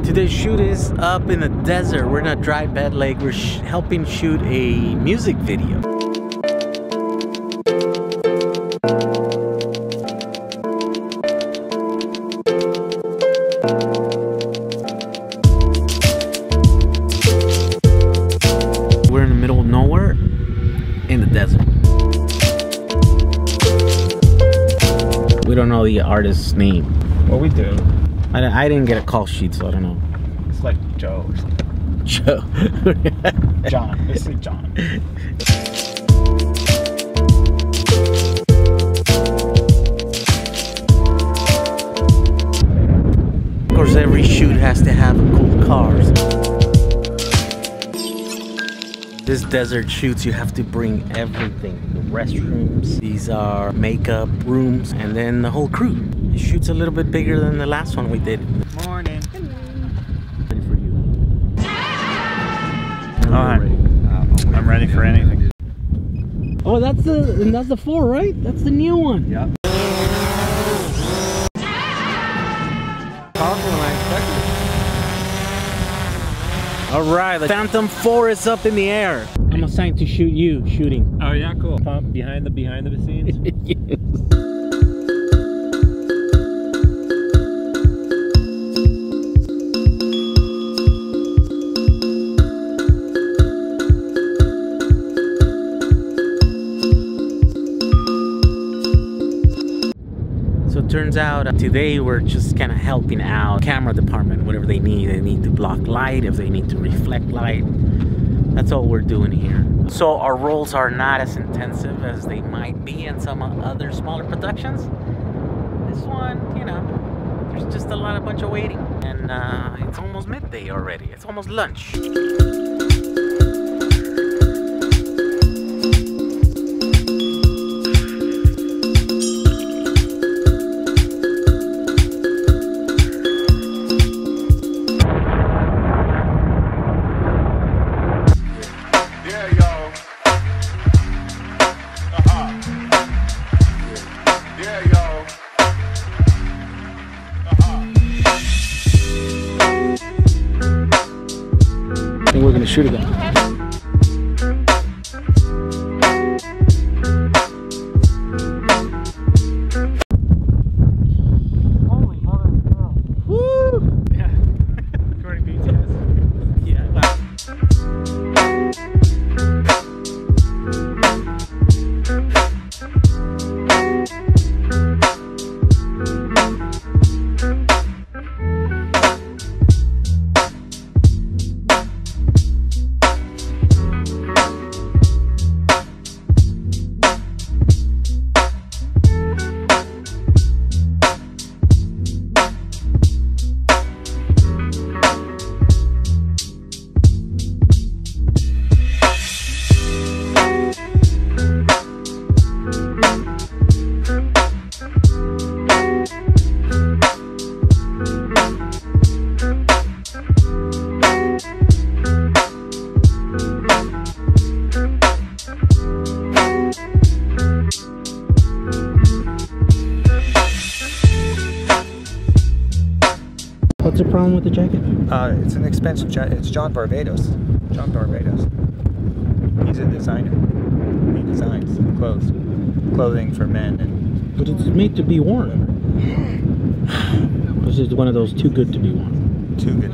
Today's shoot is up in the desert. We're not Dry Bed Lake. We're helping shoot a music video. We're in the middle of nowhere in the desert. We don't know the artist's name. Well, we do. I didn't get a call sheet, so I don't know. It's like Joe or something. Joe. John. Let's say John. Of course, every shoot has to have cool cars. This desert shoots, you have to bring everything. The restrooms, these are makeup rooms, and then the whole crew. It shoots a little bit bigger than the last one we did. Morning. Ready for you. I'm ready for anything. Oh, that's the 4, right? That's the new one. Yep. Powerful than I expected. All right, the Phantom 4 is up in the air. I'm assigned to shoot you shooting. Oh yeah, cool. Pump behind the scenes. Yes. So it turns out today we're just kind of helping out camera department, whatever they need. They need to block light, if they need to reflect light. That's all we're doing here. So our roles are not as intensive as they might be in some other smaller productions. This one, you know, there's just a bunch of waiting. And it's almost midday already. It's almost lunch. I think we're gonna shoot again. Holy mother of pearl. Woo! Yeah. According to BTS. Yeah, wow. What's the problem with the jacket? It's an expensive jacket. It's John Barbados. John Barbados. He's a designer. He designs clothing for men. But it's made to be worn. This is one of those too good to be worn. Too good.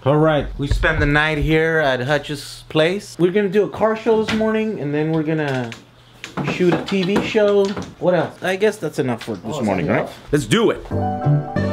Alright, we spent the night here at Hutch's place. We're gonna do a car show this morning, and then we're gonna shoot a TV show. What else? I guess that's enough for this morning, right? Let's do it.